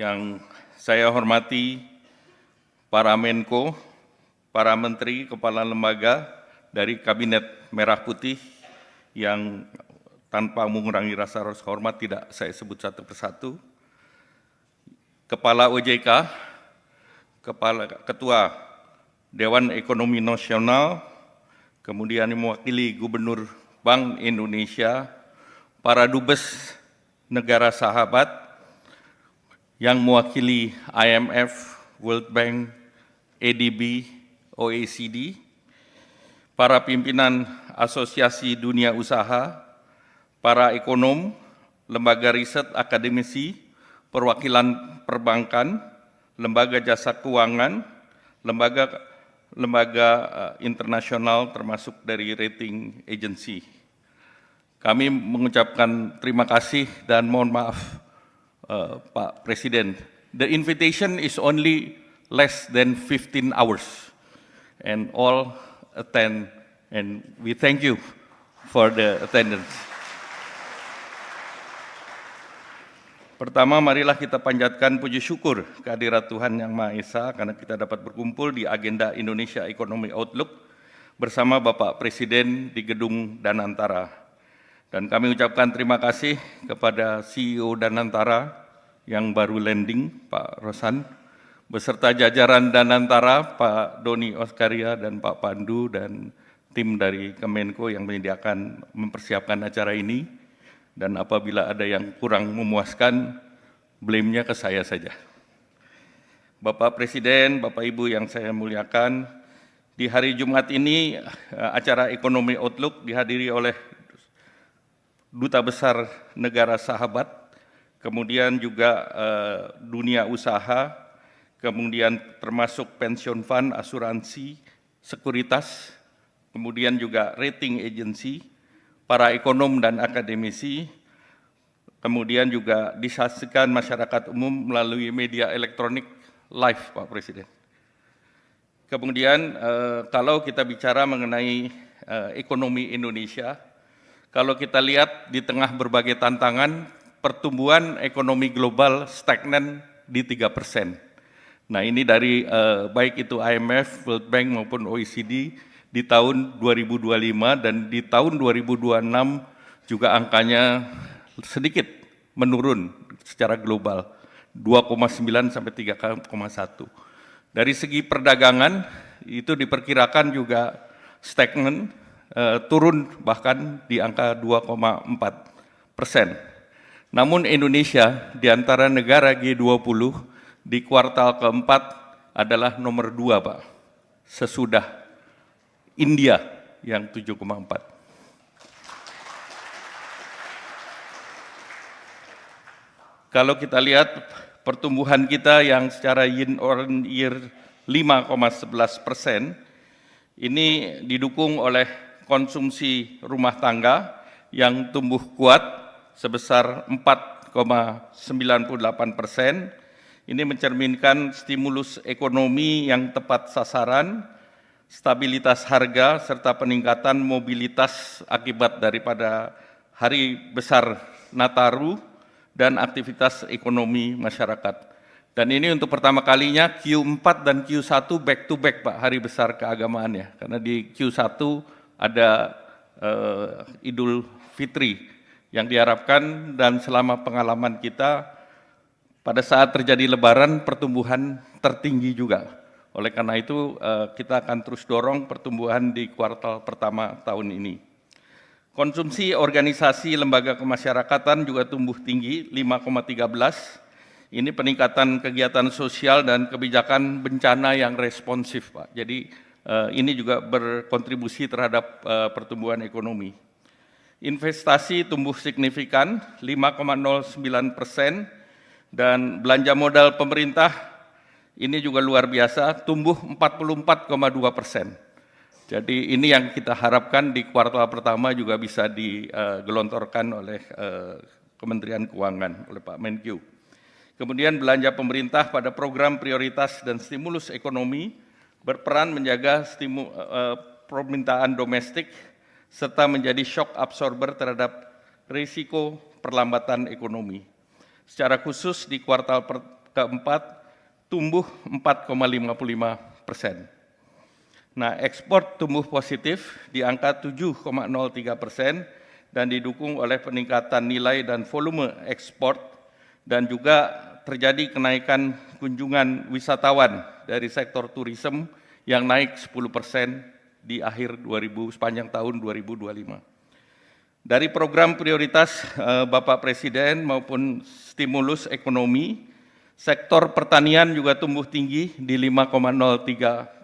Yang saya hormati para Menko, para Menteri, Kepala Lembaga dari Kabinet Merah Putih yang tanpa mengurangi rasa hormat tidak saya sebut satu persatu, Kepala OJK, Ketua Dewan Ekonomi Nasional, kemudian mewakili Gubernur Bank Indonesia, para dubes negara sahabat yang mewakili IMF, World Bank, ADB, OECD, para pimpinan asosiasi dunia usaha, para ekonom, lembaga riset akademisi, perwakilan perbankan, lembaga jasa keuangan, lembaga internasional termasuk dari rating agency. Kami mengucapkan terima kasih dan mohon maaf Pak Presiden. The invitation is only less than 15 hours and all attend and we thank you for the attendance. Pertama, marilah kita panjatkan puji syukur kehadirat Tuhan Yang Maha Esa karena kita dapat berkumpul di agenda Indonesia Economic Outlook bersama Bapak Presiden di Gedung Danantara. Dan kami ucapkan terima kasih kepada CEO Danantara yang baru landing, Pak Rosan, beserta jajaran Danantara, Pak Doni Oskaria dan Pak Pandu, dan tim dari Kemenko yang menyediakan mempersiapkan acara ini. Dan apabila ada yang kurang memuaskan, blame-nya ke saya saja. Bapak Presiden, Bapak Ibu yang saya muliakan, di hari Jumat ini acara Ekonomi Outlook dihadiri oleh Duta Besar Negara Sahabat, kemudian juga dunia usaha, kemudian termasuk pension fund, asuransi, sekuritas, kemudian juga rating agency, para ekonom dan akademisi, kemudian juga disaksikan masyarakat umum melalui media elektronik live, Pak Presiden. Kemudian kalau kita bicara mengenai ekonomi Indonesia, kalau kita lihat di tengah berbagai tantangan, pertumbuhan ekonomi global stagnan di 3%. Nah ini dari baik itu IMF, World Bank maupun OECD di tahun 2025 dan di tahun 2026 juga angkanya sedikit menurun secara global, 2,9 sampai 3,1. Dari segi perdagangan itu diperkirakan juga stagnan, turun bahkan di angka 2,4%. Namun Indonesia di antara negara G20 di kuartal keempat adalah nomor 2, Pak, sesudah India yang 7,4. Kalau kita lihat pertumbuhan kita yang secara year 5,11%, ini didukung oleh konsumsi rumah tangga yang tumbuh kuat sebesar 4,98%. Ini mencerminkan stimulus ekonomi yang tepat sasaran, stabilitas harga, serta peningkatan mobilitas akibat daripada hari besar Nataru dan aktivitas ekonomi masyarakat. Dan ini untuk pertama kalinya Q4 dan Q1 back to back, Pak, hari besar keagamaannya. Karena di Q1 ada Idul Fitri yang diharapkan dan selama pengalaman kita pada saat terjadi lebaran pertumbuhan tertinggi juga. Oleh karena itu kita akan terus dorong pertumbuhan di kuartal pertama tahun ini. Konsumsi organisasi lembaga kemasyarakatan juga tumbuh tinggi 5,13. Ini peningkatan kegiatan sosial dan kebijakan bencana yang responsif, Pak. Jadi ini juga berkontribusi terhadap pertumbuhan ekonomi. Investasi tumbuh signifikan 5,09% dan belanja modal pemerintah ini juga luar biasa, tumbuh 44,2%. Jadi ini yang kita harapkan di kuartal pertama juga bisa digelontorkan oleh Kementerian Keuangan, oleh Pak Menkyu. Kemudian belanja pemerintah pada program prioritas dan stimulus ekonomi berperan menjaga permintaan domestik serta menjadi shock absorber terhadap risiko perlambatan ekonomi. Secara khusus di kuartal keempat tumbuh 4,55%. Nah, ekspor tumbuh positif di angka 7,03% dan didukung oleh peningkatan nilai dan volume ekspor dan juga terjadi kenaikan kunjungan wisatawan dari sektor turisme yang naik 10% di akhir sepanjang tahun 2025. Dari program prioritas Bapak Presiden maupun stimulus ekonomi, sektor pertanian juga tumbuh tinggi di 5,03%,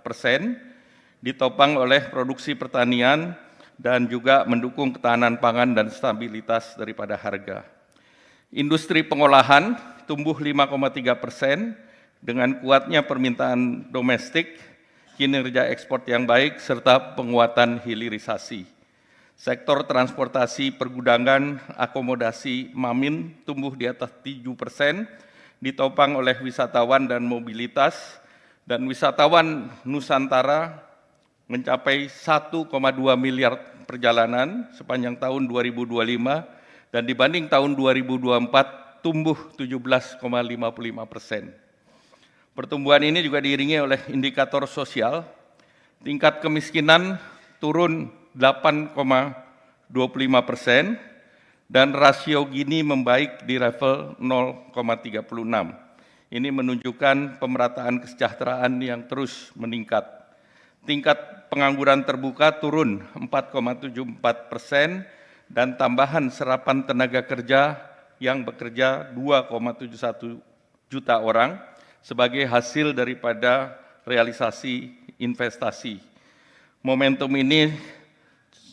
ditopang oleh produksi pertanian dan juga mendukung ketahanan pangan dan stabilitas daripada harga. Industri pengolahan tumbuh 5,3% dengan kuatnya permintaan domestik, kinerja ekspor yang baik, serta penguatan hilirisasi. Sektor transportasi, pergudangan, akomodasi, mamin tumbuh di atas 7%, ditopang oleh wisatawan dan mobilitas, dan wisatawan Nusantara mencapai 1,2 miliar perjalanan sepanjang tahun 2025 dan dibanding tahun 2024 tumbuh 17,55%. Pertumbuhan ini juga diiringi oleh indikator sosial, tingkat kemiskinan turun 8,25% dan rasio Gini membaik di level 0,36. Ini menunjukkan pemerataan kesejahteraan yang terus meningkat. Tingkat pengangguran terbuka turun 4,74% dan tambahan serapan tenaga kerja yang bekerja 2,71 juta orang sebagai hasil daripada realisasi investasi. Momentum ini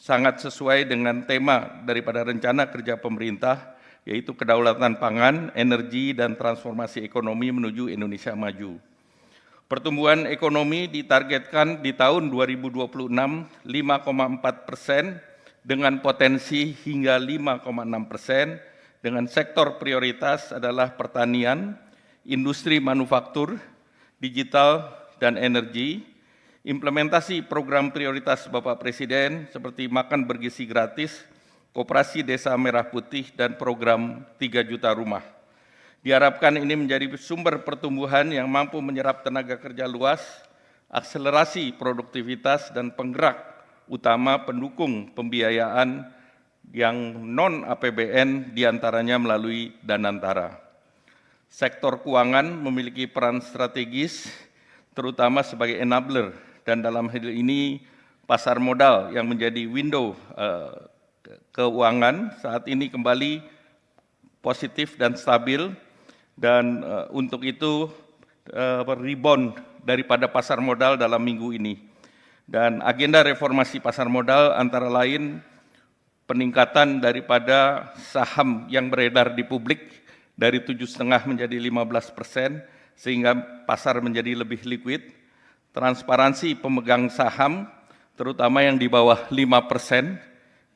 sangat sesuai dengan tema daripada rencana kerja pemerintah, yaitu kedaulatan pangan, energi, dan transformasi ekonomi menuju Indonesia maju. Pertumbuhan ekonomi ditargetkan di tahun 2026 5,4% dengan potensi hingga 5,6%, dengan sektor prioritas adalah pertanian, industri manufaktur, digital, dan energi. Implementasi program prioritas Bapak Presiden seperti makan bergizi gratis, Koperasi Desa Merah Putih, dan program 3 juta rumah. Diharapkan ini menjadi sumber pertumbuhan yang mampu menyerap tenaga kerja luas, akselerasi produktivitas, dan penggerak utama pendukung pembiayaan yang non-APBN diantaranya melalui Danantara. Sektor keuangan memiliki peran strategis terutama sebagai enabler dan dalam hal ini pasar modal yang menjadi window keuangan saat ini kembali positif dan stabil. Dan untuk itu rebound daripada pasar modal dalam minggu ini. Dan agenda reformasi pasar modal antara lain peningkatan daripada saham yang beredar di publik dari 7,5 menjadi 15%, sehingga pasar menjadi lebih liquid. Transparansi pemegang saham, terutama yang di bawah 5%.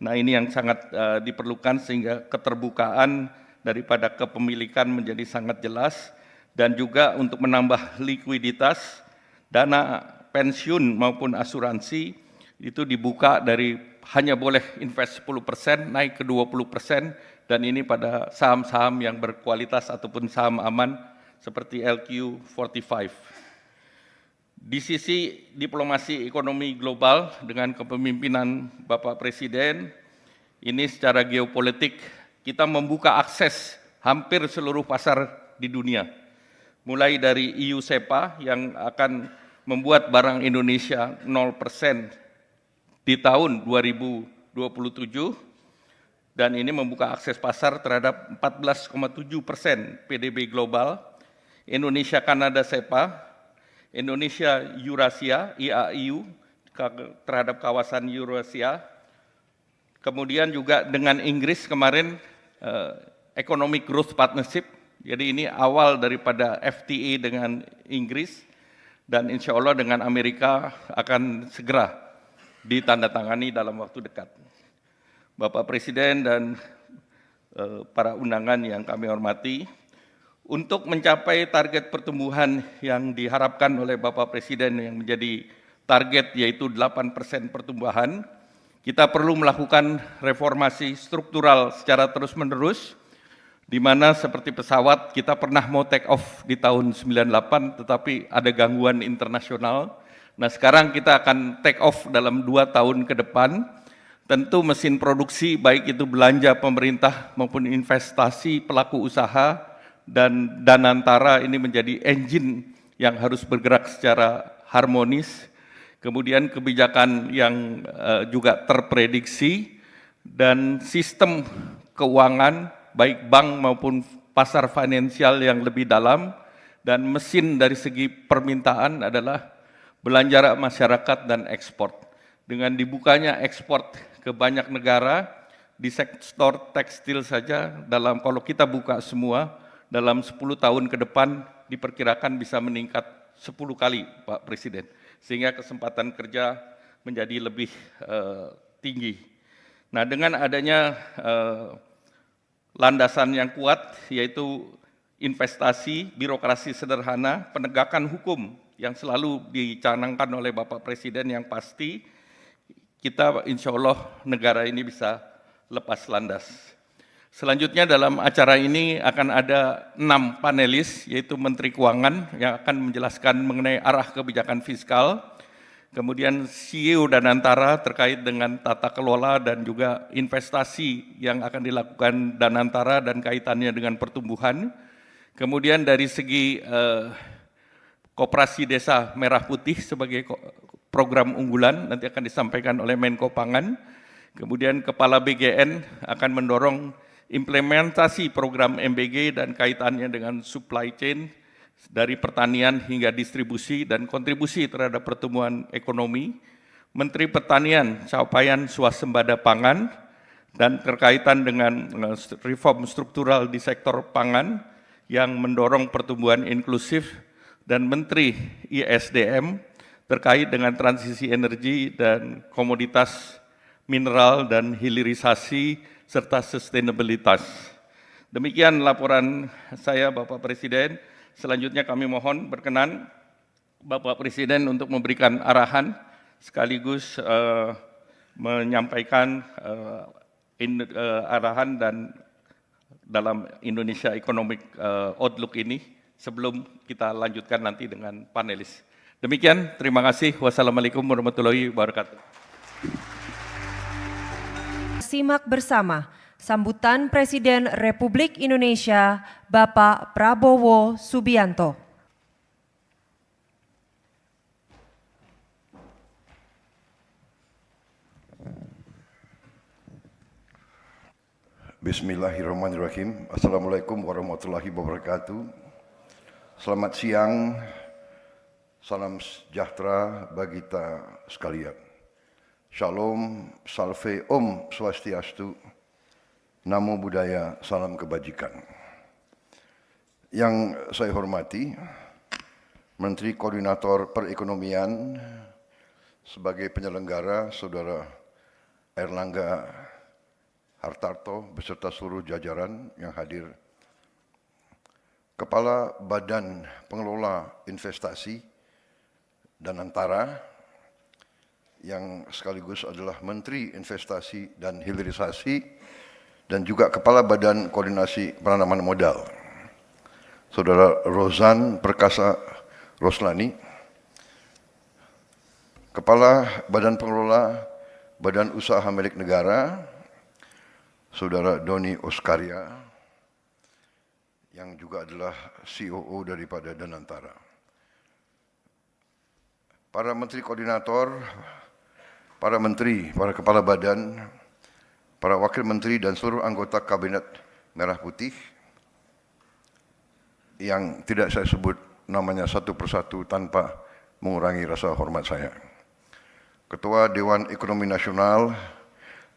Nah, ini yang sangat diperlukan sehingga keterbukaan daripada kepemilikan menjadi sangat jelas, dan juga untuk menambah likuiditas, dana pensiun maupun asuransi itu dibuka dari hanya boleh invest 10% naik ke 20%, dan ini pada saham-saham yang berkualitas ataupun saham aman seperti LQ45. Di sisi diplomasi ekonomi global dengan kepemimpinan Bapak Presiden, ini secara geopolitik kita membuka akses hampir seluruh pasar di dunia. Mulai dari EU SEPA yang akan membuat barang Indonesia 0% di tahun 2027, dan ini membuka akses pasar terhadap 14,7% PDB global. Indonesia Kanada SEPA, Indonesia Eurasia IAEU terhadap kawasan Eurasia. Kemudian juga dengan Inggris kemarin Economic Growth Partnership, jadi ini awal daripada FTA dengan Inggris, dan insya Allah dengan Amerika akan segera ditandatangani dalam waktu dekat. Bapak Presiden dan para undangan yang kami hormati, untuk mencapai target pertumbuhan yang diharapkan oleh Bapak Presiden yang menjadi target yaitu 8% pertumbuhan, kita perlu melakukan reformasi struktural secara terus-menerus di mana seperti pesawat kita pernah mau take off di tahun 98 tetapi ada gangguan internasional. Nah sekarang kita akan take off dalam 2 tahun ke depan. Tentu mesin produksi baik itu belanja pemerintah maupun investasi pelaku usaha dan Danantara ini menjadi engine yang harus bergerak secara harmonis. Kemudian kebijakan yang juga terprediksi dan sistem keuangan baik bank maupun pasar finansial yang lebih dalam, dan mesin dari segi permintaan adalah belanja masyarakat dan ekspor. Dengan dibukanya ekspor ke banyak negara, di sektor tekstil saja, kalau kita buka semua, dalam 10 tahun ke depan diperkirakan bisa meningkat 10 kali, Pak Presiden, sehingga kesempatan kerja menjadi lebih tinggi. Nah, dengan adanya landasan yang kuat, yaitu investasi, birokrasi sederhana, penegakan hukum yang selalu dicanangkan oleh Bapak Presiden yang pasti, kita insya Allah negara ini bisa lepas landas. Selanjutnya dalam acara ini akan ada 6 panelis, yaitu Menteri Keuangan yang akan menjelaskan mengenai arah kebijakan fiskal, kemudian CEO Danantara terkait dengan tata kelola dan juga investasi yang akan dilakukan Danantara dan kaitannya dengan pertumbuhan. Kemudian dari segi Koperasi Desa Merah Putih sebagai program unggulan nanti akan disampaikan oleh Menko Pangan. Kemudian Kepala BGN akan mendorong implementasi program MBG dan kaitannya dengan supply chain dari pertanian hingga distribusi dan kontribusi terhadap pertumbuhan ekonomi. Menteri Pertanian capaian swasembada pangan dan terkaitan dengan reform struktural di sektor pangan yang mendorong pertumbuhan inklusif, dan Menteri ISDM terkait dengan transisi energi dan komoditas mineral dan hilirisasi serta sustainabilitas. Demikian laporan saya, Bapak Presiden. Selanjutnya kami mohon berkenan Bapak Presiden untuk memberikan arahan sekaligus menyampaikan arahan dan dalam Indonesia Economic Outlook ini sebelum kita lanjutkan nanti dengan panelis. Demikian, terima kasih. Wassalamualaikum warahmatullahi wabarakatuh. Simak bersama sambutan Presiden Republik Indonesia Bapak Prabowo Subianto. Bismillahirrahmanirrahim. Assalamualaikum warahmatullahi wabarakatuh. Selamat siang, salam sejahtera bagi kita sekalian. Shalom, salve, om swastiastu, namo buddhaya, salam kebajikan. Yang saya hormati, Menteri Koordinator Perekonomian sebagai penyelenggara, Saudara Airlangga Hartarto beserta seluruh jajaran yang hadir, Kepala Badan Pengelola Investasi Danantara, yang sekaligus adalah Menteri Investasi dan Hilirisasi, dan juga Kepala Badan Koordinasi Penanaman Modal, Saudara Rozan Perkasa Roslani, Kepala Badan Pengelola Badan Usaha Milik Negara, Saudara Doni Oskaria, yang juga adalah COO daripada Danantara. Para Menteri Koordinator, para Menteri, para Kepala Badan, para Wakil Menteri dan seluruh anggota Kabinet Merah Putih, yang tidak saya sebut namanya satu persatu tanpa mengurangi rasa hormat saya. Ketua Dewan Ekonomi Nasional,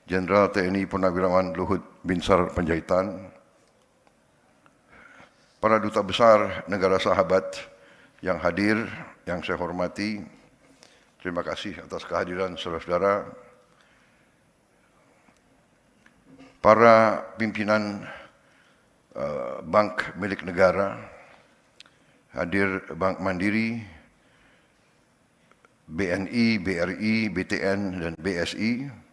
Jenderal TNI Purnawirawan Luhut Binsar Panjaitan, para Duta Besar Negara Sahabat yang hadir, yang saya hormati, terima kasih atas kehadiran saudara-saudara, para pimpinan bank milik negara, hadir Bank Mandiri, BNI, BRI, BTN, dan BSI,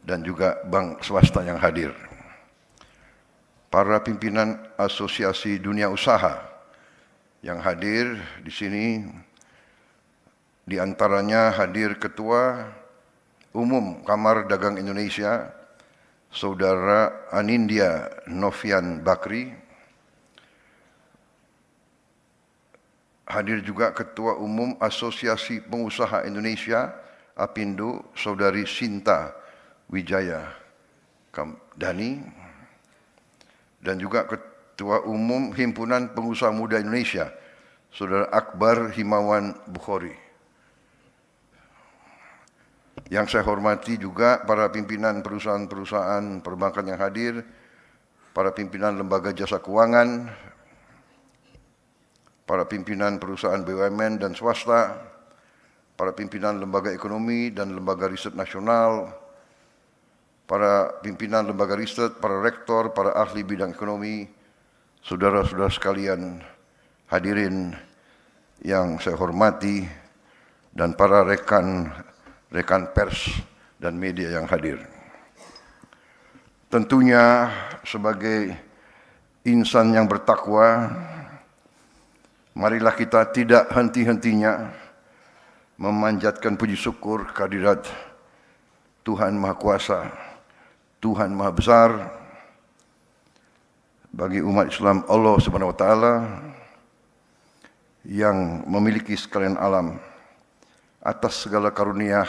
dan juga bank swasta yang hadir. para pimpinan Asosiasi Dunia Usaha yang hadir di sini, di antaranya hadir Ketua Umum Kamar Dagang Indonesia, Saudara Anindya Novian Bakri. Hadir juga Ketua Umum Asosiasi Pengusaha Indonesia, APindo, Saudari Sinta Wijaya Kamdani. Dan juga Ketua Umum Himpunan Pengusaha Muda Indonesia, Saudara Akbar Himawan Bukhari. Yang saya hormati juga para pimpinan perusahaan-perusahaan perbankan yang hadir, para pimpinan lembaga jasa keuangan, para pimpinan perusahaan BUMN dan swasta, para pimpinan lembaga ekonomi dan lembaga riset nasional, para pimpinan lembaga riset, para rektor, para ahli bidang ekonomi, saudara-saudara sekalian hadirin yang saya hormati, dan para rekan pers dan media yang hadir. Tentunya sebagai insan yang bertakwa, marilah kita tidak henti-hentinya memanjatkan puji syukur kehadirat Tuhan Maha Kuasa, Tuhan Maha Besar, bagi umat Islam Allah Subhanahu wa taala yang memiliki sekalian alam, atas segala karunia,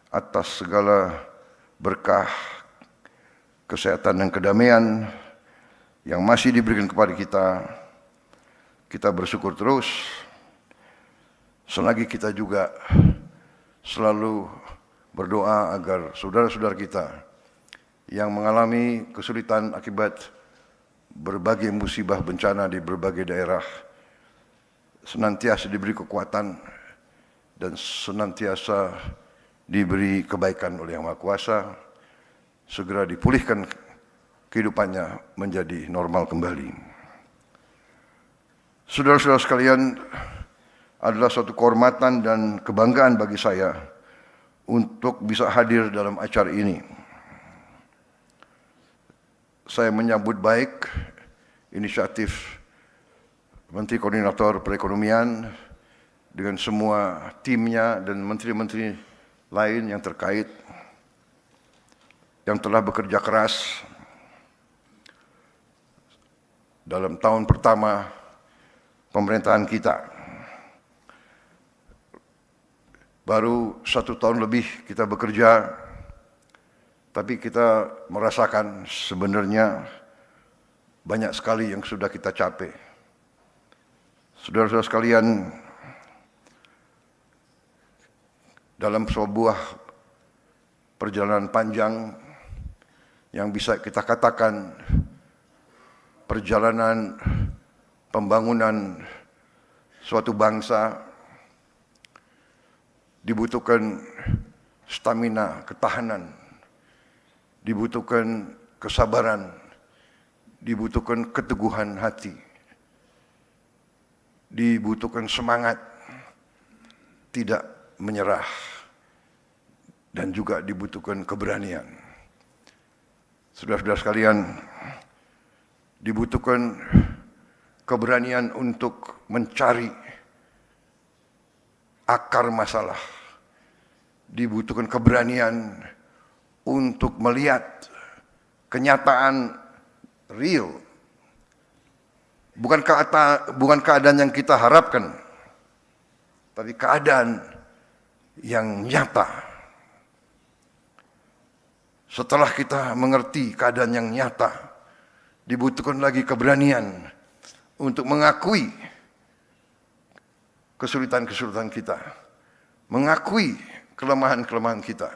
atas segala berkah, kesehatan dan kedamaian yang masih diberikan kepada kita. Kita bersyukur terus, selagi kita juga selalu berdoa agar saudara-saudara kita yang mengalami kesulitan akibat berbagai musibah bencana di berbagai daerah senantiasa diberi kekuatan dan senantiasa diberi kebaikan oleh Yang Maha Kuasa, segera dipulihkan kehidupannya menjadi normal kembali. Saudara-saudara sekalian, adalah suatu kehormatan dan kebanggaan bagi saya untuk bisa hadir dalam acara ini. Saya menyambut baik inisiatif Menteri Koordinator Perekonomian dengan semua timnya dan menteri-menteri lain yang terkait, yang telah bekerja keras dalam tahun pertama pemerintahan kita. Baru 1 tahun lebih kita bekerja, tapi kita merasakan sebenarnya banyak sekali yang sudah kita capai. Saudara-saudara sekalian, dalam sebuah perjalanan panjang yang bisa kita katakan perjalanan pembangunan suatu bangsa, dibutuhkan stamina, ketahanan, dibutuhkan kesabaran, dibutuhkan keteguhan hati, dibutuhkan semangat, tidak menyerah, dan juga dibutuhkan keberanian. Saudara-saudara sekalian, dibutuhkan keberanian untuk mencari akar masalah, dibutuhkan keberanian untuk melihat kenyataan real, bukan keadaan yang kita harapkan, tapi keadaan yang nyata. Setelah kita mengerti keadaan yang nyata, dibutuhkan lagi keberanian untuk mengakui kesulitan-kesulitan kita, mengakui kelemahan-kelemahan kita.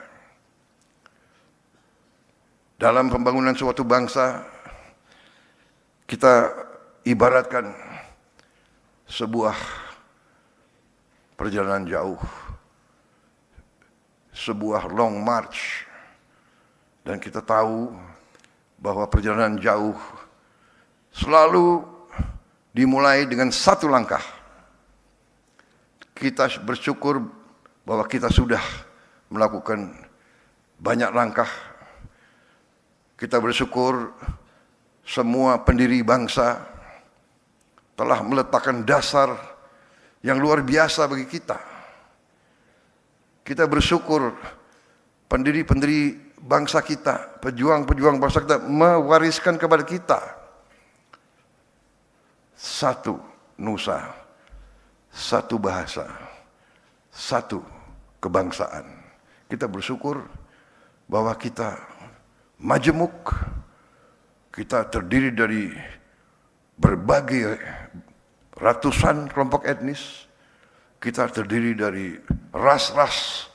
Dalam pembangunan suatu bangsa, kita ibaratkan sebuah perjalanan jauh, sebuah long march, dan kita tahu bahwa perjalanan jauh selalu dimulai dengan satu langkah. Kita bersyukur bahwa kita sudah melakukan banyak langkah. Kita bersyukur semua pendiri bangsa telah meletakkan dasar yang luar biasa bagi kita. Kita bersyukur pendiri-pendiri bangsa kita, pejuang-pejuang bangsa kita mewariskan kepada kita satu nusa, satu bahasa, satu kebangsaan. Kita bersyukur bahwa kita majemuk, kita terdiri dari berbagai ratusan kelompok etnis, kita terdiri dari ras-ras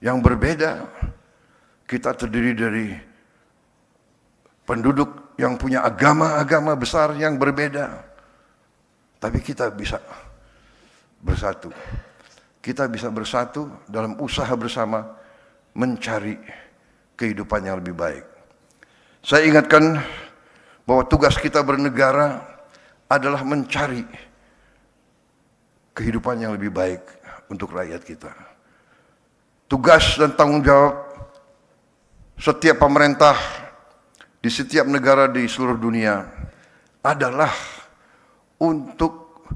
yang berbeda, kita terdiri dari penduduk yang punya agama-agama besar yang berbeda, tapi kita bisa bersatu. Kita bisa bersatu dalam usaha bersama mencari kehidupan yang lebih baik. Saya ingatkan bahwa tugas kita bernegara adalah mencari kehidupan yang lebih baik untuk rakyat kita. Tugas dan tanggung jawab setiap pemerintah di setiap negara di seluruh dunia adalah untuk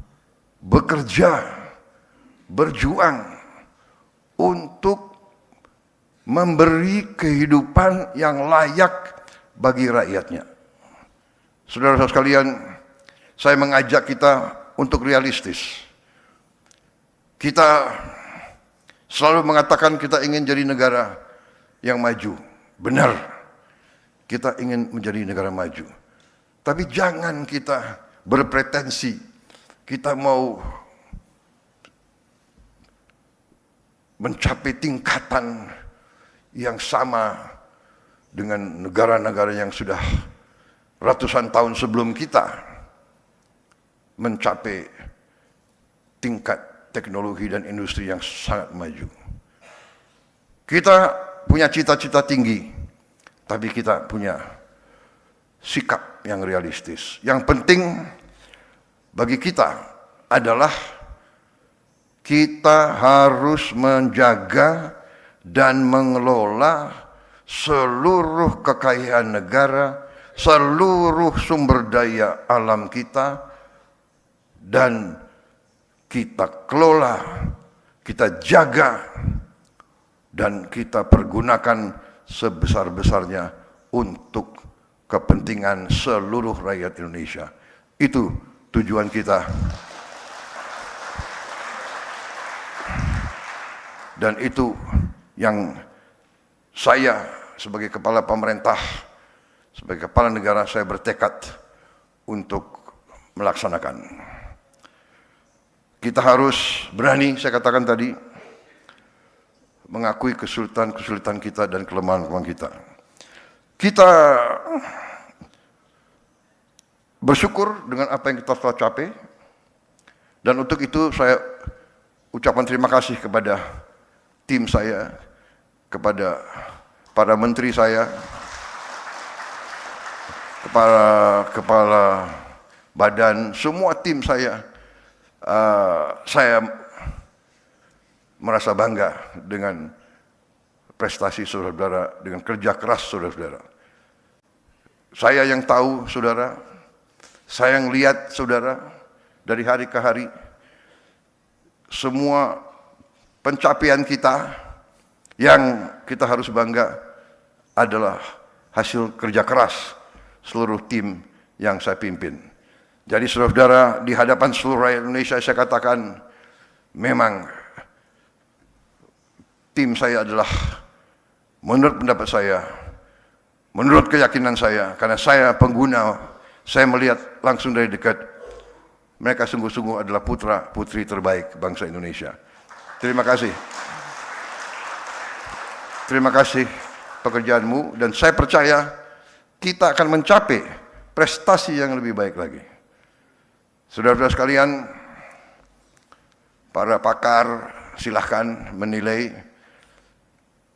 bekerja, berjuang untuk memberi kehidupan yang layak bagi rakyatnya. Saudara-saudara sekalian, saya mengajak kita untuk realistis. Kita selalu mengatakan kita ingin jadi negara yang maju. Benar, kita ingin menjadi negara maju. Tapi jangan kita berpretensi kita mau mencapai tingkatan yang sama dengan negara-negara yang sudah ratusan tahun sebelum kita mencapai tingkat teknologi dan industri yang sangat maju. Kita punya cita-cita tinggi, tapi kita punya sikap yang realistis. Yang penting bagi kita adalah kita harus menjaga dan mengelola seluruh kekayaan negara, seluruh sumber daya alam kita, dan kita kelola, kita jaga, dan kita pergunakan sebesar-besarnya untuk kepentingan seluruh rakyat Indonesia. Itu tujuan kita. Dan itu yang saya sebagai kepala pemerintah, sebagai kepala negara, saya bertekad untuk melaksanakan. Kita harus berani, saya katakan tadi, mengakui kesulitan-kesulitan kita dan kelemahan-kelemahan kita. Kita bersyukur dengan apa yang kita telah capai, dan untuk itu saya ucapkan terima kasih kepada tim saya, kepada para menteri saya, kepala badan, semua tim saya. Saya merasa bangga dengan prestasi saudara-saudara, dengan kerja keras saudara-saudara. Saya yang tahu saudara, saya yang lihat saudara dari hari ke hari, semua pencapaian kita yang kita harus bangga adalah hasil kerja keras seluruh tim yang saya pimpin. Jadi saudara-saudara, di hadapan seluruh rakyat Indonesia saya katakan, memang tim saya adalah, menurut pendapat saya, menurut keyakinan saya, karena saya pengguna, saya melihat langsung dari dekat, mereka sungguh-sungguh adalah putra-putri terbaik bangsa Indonesia. Terima kasih. Terima kasih pekerjaanmu, dan saya percaya kita akan mencapai prestasi yang lebih baik lagi. Saudara-saudara sekalian, para pakar silahkan menilai.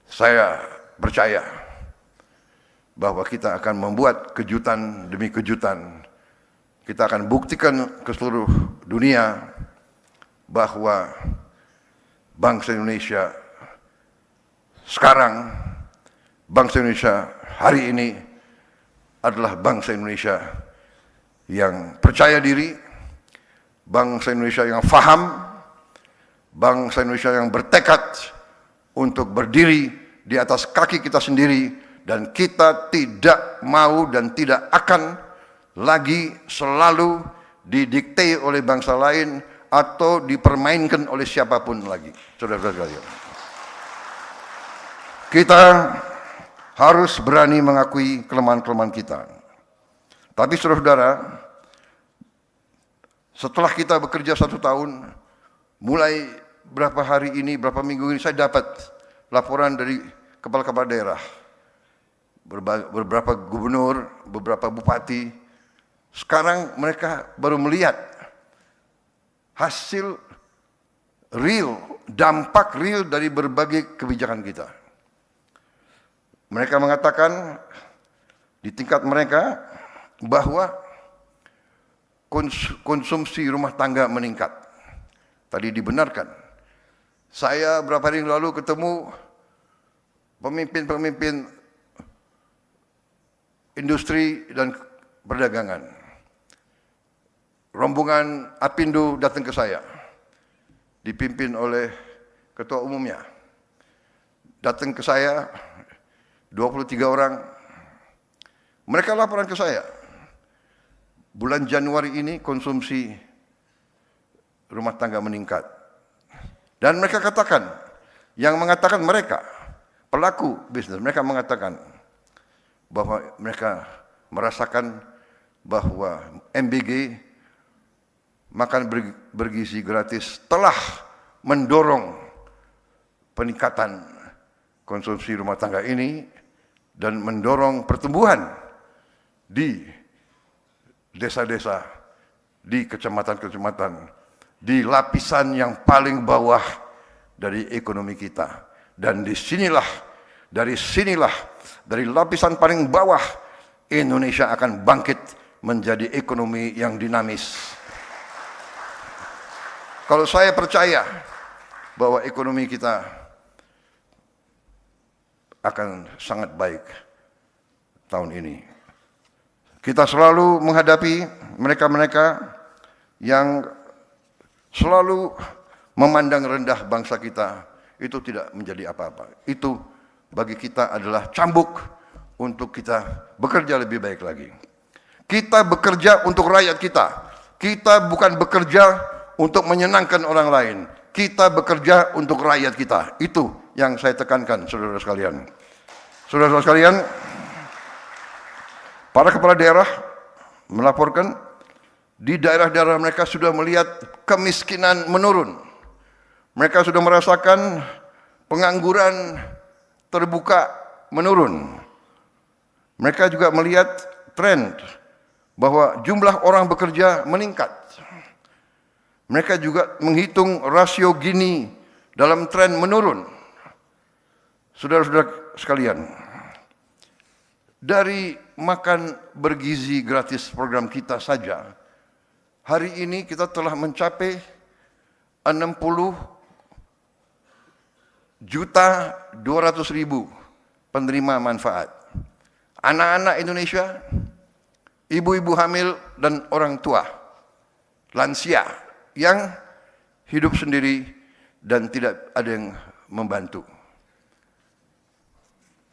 Saya percaya bahwa kita akan membuat kejutan demi kejutan. Kita akan buktikan ke seluruh dunia bahwa bangsa Indonesia sekarang, bangsa Indonesia hari ini adalah bangsa Indonesia yang percaya diri, bangsa Indonesia yang faham, bangsa Indonesia yang bertekad untuk berdiri di atas kaki kita sendiri, dan kita tidak mau dan tidak akan lagi selalu didikte oleh bangsa lain atau dipermainkan oleh siapapun lagi. Saudara-saudara sekalian, kita harus berani mengakui kelemahan-kelemahan kita. Tapi saudara-saudara, setelah kita bekerja 1 tahun, mulai berapa hari ini, berapa minggu ini, saya dapat laporan dari kepala-kepala daerah, beberapa gubernur, beberapa bupati. Sekarang mereka baru melihat hasil real, dampak real dari berbagai kebijakan kita. Mereka mengatakan di tingkat mereka bahwa konsumsi rumah tangga meningkat. Tadi dibenarkan. Saya beberapa hari lalu ketemu pemimpin-pemimpin industri dan perdagangan. Rombongan Apindo datang ke saya, dipimpin oleh ketua umumnya. Datang ke saya 23 orang. Mereka laporan ke saya, bulan Januari ini konsumsi rumah tangga meningkat. Dan mereka katakan, yang mengatakan mereka, pelaku bisnis, mereka mengatakan bahwa mereka merasakan bahwa MBG, makan bergizi gratis, telah mendorong peningkatan konsumsi rumah tangga ini dan mendorong pertumbuhan di desa-desa, di kecamatan-kecamatan, di lapisan yang paling bawah dari ekonomi kita. Dan dari sinilah, dari lapisan paling bawah, Indonesia akan bangkit menjadi ekonomi yang dinamis. Kalau saya percaya bahwa ekonomi kita akan sangat baik tahun ini. Kita selalu menghadapi mereka-mereka yang selalu memandang rendah bangsa kita. Itu tidak menjadi apa-apa. Itu bagi kita adalah cambuk untuk kita bekerja lebih baik lagi. Kita bekerja untuk rakyat kita. Kita bukan bekerja untuk menyenangkan orang lain. Kita bekerja untuk rakyat kita. Itu yang saya tekankan, saudara sekalian. Saudara sekalian, para kepala daerah melaporkan di daerah-daerah mereka sudah melihat kemiskinan menurun. Mereka sudah merasakan pengangguran terbuka menurun. Mereka juga melihat tren bahwa jumlah orang bekerja meningkat. Mereka juga menghitung rasio Gini dalam tren menurun. Saudara-saudara sekalian, dari makan bergizi gratis program kita saja, hari ini kita telah mencapai 60.200.000 penerima manfaat. Anak-anak Indonesia, ibu-ibu hamil dan orang tua, lansia yang hidup sendiri dan tidak ada yang membantu.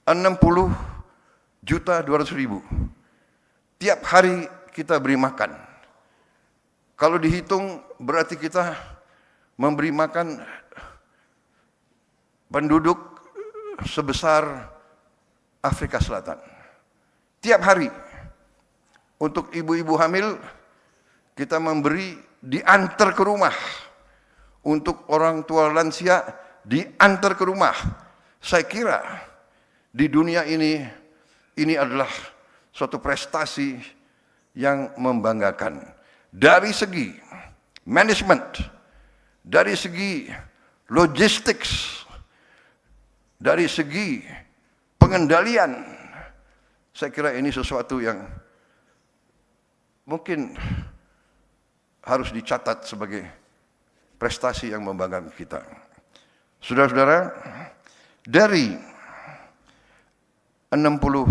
60.200.000. Tiap hari kita beri makan. Kalau dihitung berarti kita memberi makan penduduk sebesar Afrika Selatan. Tiap hari untuk ibu-ibu hamil kita memberi, diantar ke rumah. Untuk orang tua lansia diantar ke rumah. Saya kira di dunia ini adalah suatu prestasi yang membanggakan. Dari segi manajemen, dari segi logistik, dari segi pengendalian, saya kira ini sesuatu yang mungkin harus dicatat sebagai prestasi yang membanggakan kita. Saudara-saudara, dari 60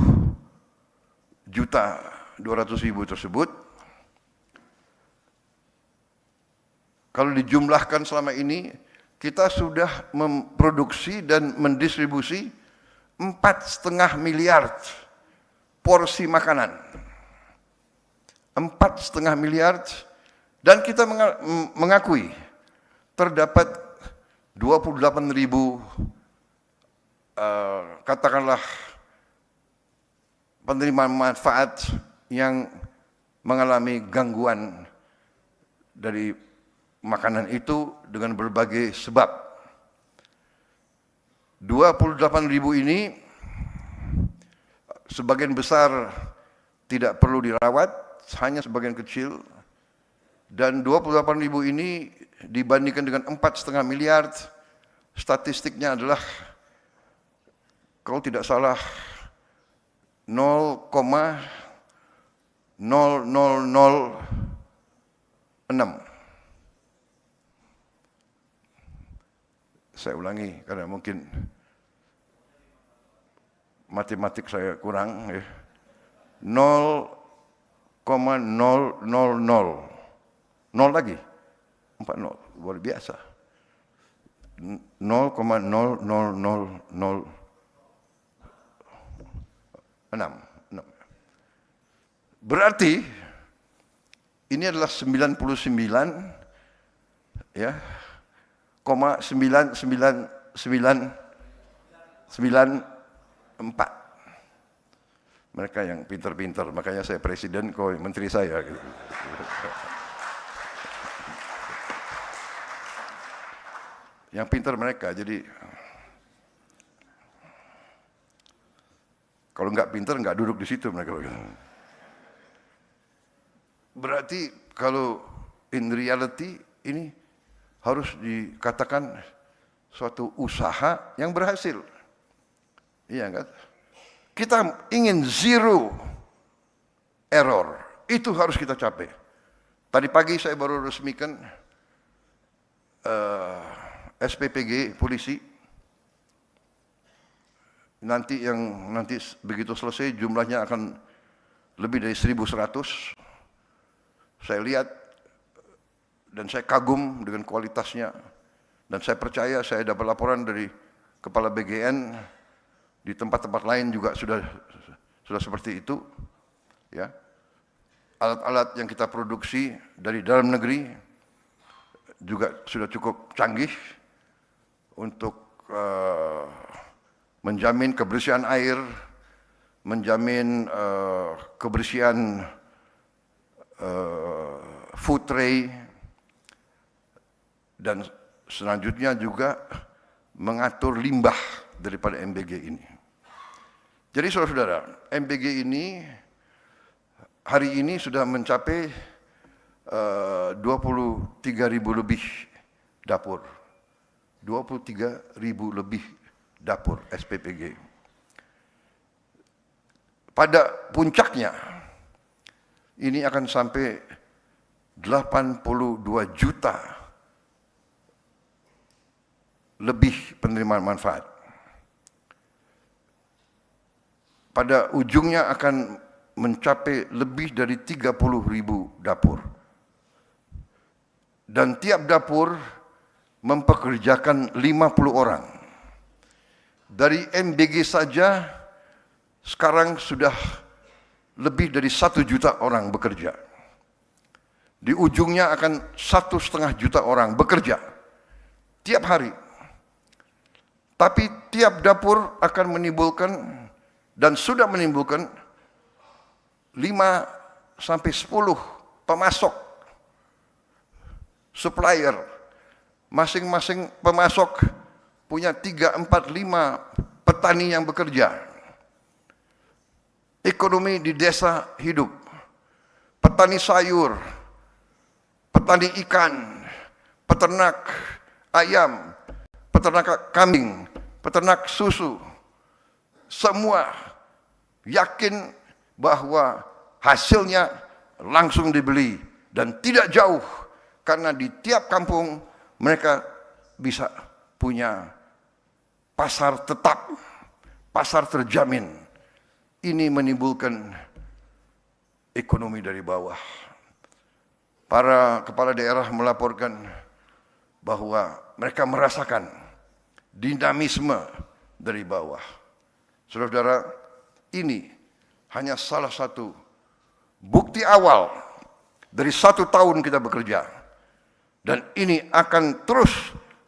juta 200.000 tersebut, kalau dijumlahkan selama ini, kita sudah memproduksi dan mendistribusi 4,5 miliar porsi makanan. 4,5 miliar, dan kita mengakui terdapat 28.000 katakanlah penerima manfaat yang mengalami gangguan dari makanan itu dengan berbagai sebab. 28.000 ini sebagian besar tidak perlu dirawat, hanya sebagian kecil, dan 28.000 ini dibandingkan dengan 4,5 miliar, statistiknya adalah kalau tidak salah 0,0006. Saya ulangi karena mungkin matematik saya kurang ya. 0,000 nol lagi 40, luar biasa. 0,00006. Berarti ini adalah 99 ya, 99994. Mereka yang pintar-pintar, makanya saya presiden, kau menteri saya gitu. Yang pintar mereka, jadi kalau nggak pintar nggak duduk di situ mereka. Berarti kalau in reality ini harus dikatakan suatu usaha yang berhasil. Iya kan? Kita ingin zero error, itu harus kita capai. Tadi pagi saya baru resmikan SPPG polisi. Nanti begitu selesai jumlahnya akan lebih dari 1.100. Saya lihat dan saya kagum dengan kualitasnya, dan saya percaya, saya dapat laporan dari Kepala BGN di tempat-tempat lain juga sudah seperti itu. Ya, alat-alat yang kita produksi dari dalam negeri juga sudah cukup canggih untuk menjamin kebersihan air, menjamin kebersihan food tray, dan selanjutnya juga mengatur limbah daripada MBG ini. Jadi saudara-saudara, MBG ini hari ini sudah mencapai 23.000 lebih dapur. 23.000 lebih dapur SPPG. Pada puncaknya, ini akan sampai 82 juta lebih penerima manfaat. Pada ujungnya akan mencapai lebih dari 30.000 dapur. Dan tiap dapur mempekerjakan 50 orang. Dari MBG saja sekarang sudah lebih dari 1 juta orang bekerja. Di ujungnya akan 1,5 juta orang bekerja tiap hari. Tapi tiap dapur akan menimbulkan dan sudah menimbulkan 5 sampai 10 pemasok, supplier. Masing-masing pemasok punya 3, 4, 5 petani yang bekerja. Ekonomi di desa hidup. Petani sayur, petani ikan, peternak ayam, peternak kambing, peternak susu, semua yakin bahwa hasilnya langsung dibeli dan tidak jauh, karena di tiap kampung mereka bisa punya pasar tetap, pasar terjamin. Ini menimbulkan ekonomi dari bawah. Para kepala daerah melaporkan bahwa mereka merasakan dinamisme dari bawah. Saudara-saudara, ini hanya salah satu bukti awal dari 1 tahun kita bekerja. Dan ini akan terus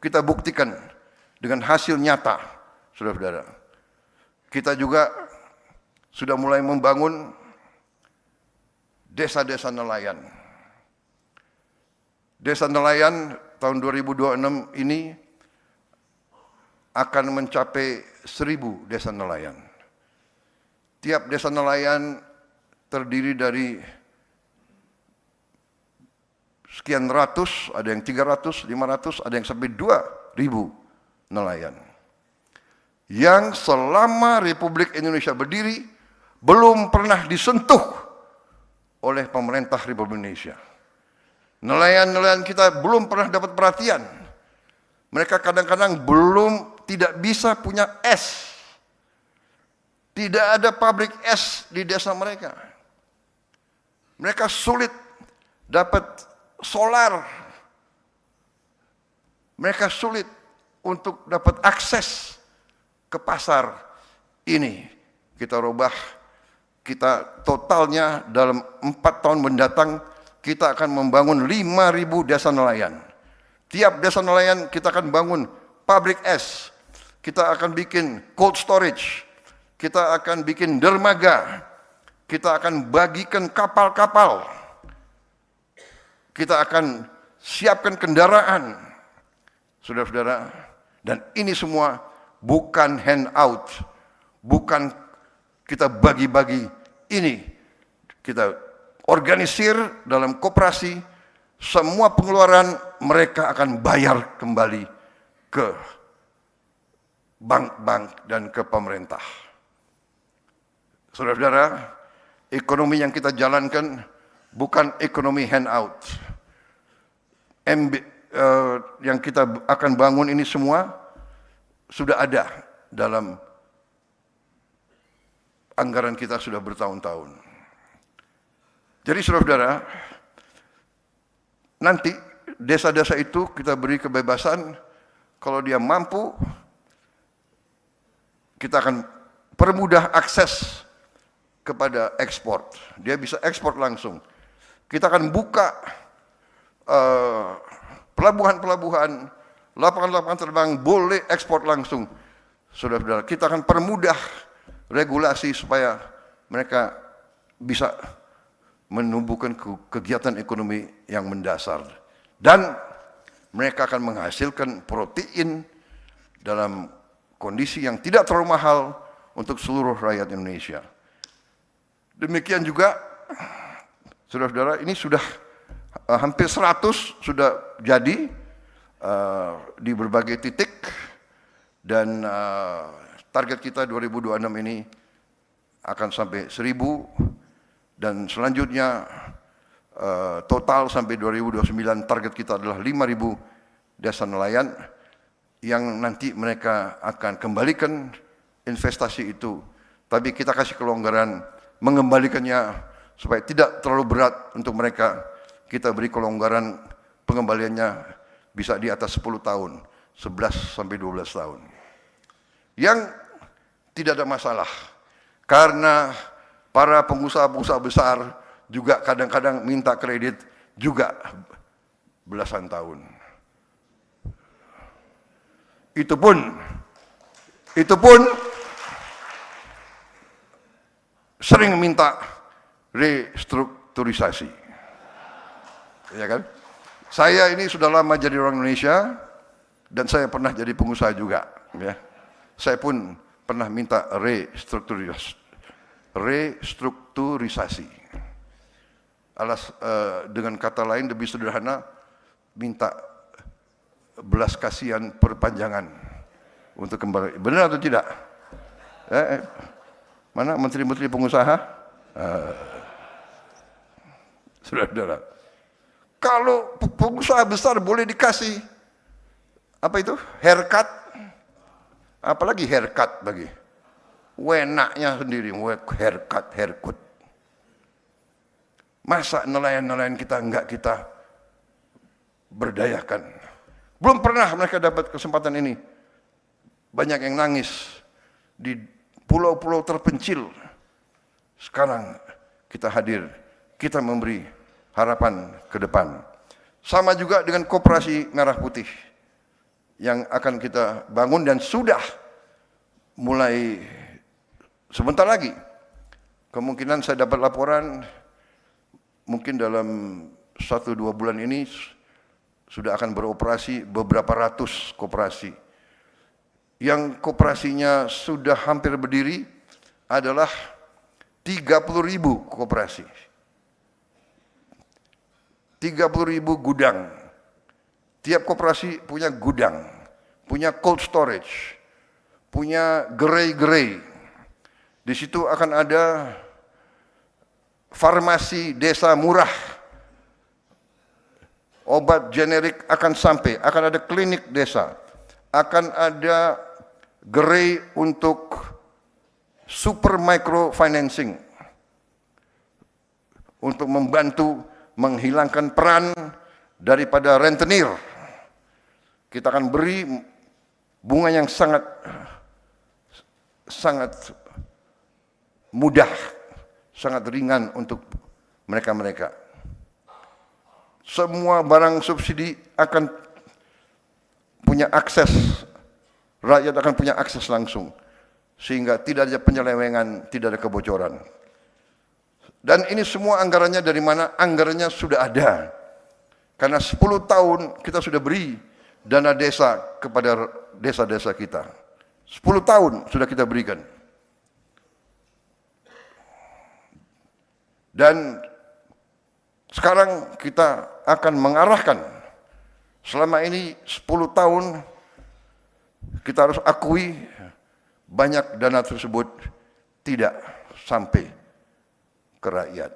kita buktikan dengan hasil nyata, saudara-saudara. Kita juga sudah mulai membangun desa-desa nelayan. Desa nelayan tahun 2026 ini akan mencapai 1.000 desa nelayan. Tiap desa nelayan terdiri dari sekian ratus, ada yang 300, 500, ada yang sampai 2.000 nelayan. Yang selama Republik Indonesia berdiri belum pernah disentuh oleh pemerintah Republik Indonesia. Nelayan-nelayan kita belum pernah dapat perhatian. Mereka kadang-kadang tidak bisa punya es. Tidak ada pabrik es di desa mereka. Mereka sulit dapat solar. Mereka sulit untuk dapat akses ke pasar ini. Kita rubah, kita totalnya dalam 4 tahun mendatang kita akan membangun 5.000 desa nelayan. Tiap desa nelayan kita akan bangun pabrik es. Kita akan bikin cold storage. Kita akan bikin dermaga. Kita akan bagikan kapal-kapal. Kita akan siapkan kendaraan. Saudara-saudara, dan ini semua bukan handout. Bukan kita bagi-bagi. Ini kita organisir dalam koperasi, semua pengeluaran mereka akan bayar kembali ke bank-bank dan ke pemerintah. Saudara-saudara, ekonomi yang kita jalankan bukan ekonomi handout. Yang kita akan bangun ini semua sudah ada dalam anggaran kita sudah bertahun-tahun. Jadi saudara-saudara, nanti desa-desa itu kita beri kebebasan, kalau dia mampu, kita akan permudah akses kepada ekspor. Dia bisa ekspor langsung. Kita akan buka pelabuhan-pelabuhan, lapangan-lapangan terbang boleh ekspor langsung. Saudara-saudara, kita akan permudah regulasi supaya mereka bisa menumbuhkan kegiatan ekonomi yang mendasar. Dan mereka akan menghasilkan protein dalam kondisi yang tidak terlalu mahal untuk seluruh rakyat Indonesia. Demikian juga, saudara-saudara, ini sudah hampir 100 sudah jadi di berbagai titik. Dan target kita 2026 ini akan sampai 1.000. Dan selanjutnya total sampai 2029 target kita adalah 5.000 desa nelayan yang nanti mereka akan kembalikan investasi itu. Tapi kita kasih kelonggaran mengembalikannya supaya tidak terlalu berat untuk mereka. Kita beri kelonggaran pengembaliannya bisa di atas 10 tahun, 11 sampai 12 tahun. Yang tidak ada masalah karena para pengusaha-pengusaha besar juga kadang-kadang minta kredit juga belasan tahun. Itu pun sering minta restrukturisasi. Ya kan? Saya ini sudah lama jadi orang Indonesia dan saya pernah jadi pengusaha juga, ya. Saya pun pernah minta restrukturisasi. Dengan kata lain lebih sederhana, minta belas kasihan perpanjangan untuk kembali. Benar atau tidak? Mana menteri-menteri pengusaha? Saudara-saudara, kalau pengusaha besar boleh dikasih apa itu? Haircut, apalagi haircut bagi wenaknya sendiri, haircut. Masa nelayan-nelayan kita enggak kita berdayakan? Belum pernah mereka dapat kesempatan ini. Banyak yang nangis di pulau-pulau terpencil. Sekarang kita hadir, kita memberi harapan ke depan. Sama juga dengan Koperasi Merah Putih yang akan kita bangun dan sudah mulai sebentar lagi. Kemungkinan saya dapat laporan mungkin dalam 1-2 bulan ini sudah akan beroperasi beberapa ratus koperasi. Yang koperasinya sudah hampir berdiri adalah 30.000 koperasi. 30.000 gudang. Tiap koperasi punya gudang, punya cold storage, punya gerai-gerai. Di situ akan ada farmasi desa murah. Obat generik akan sampai, akan ada klinik desa, akan ada gerai untuk super micro financing untuk membantu menghilangkan peran daripada rentenir. Kita akan beri bunga yang sangat mudah, sangat ringan untuk mereka-mereka. Semua barang subsidi akan punya akses, rakyat akan punya akses langsung, sehingga tidak ada penyelewengan, tidak ada kebocoran. Dan ini semua anggarannya dari mana? Anggarannya sudah ada. Karena 10 tahun kita sudah beri dana desa kepada desa-desa kita. 10 tahun sudah kita berikan. Dan sekarang kita akan mengarahkan, selama ini 10 tahun kita harus akui banyak dana tersebut tidak sampai ke rakyat.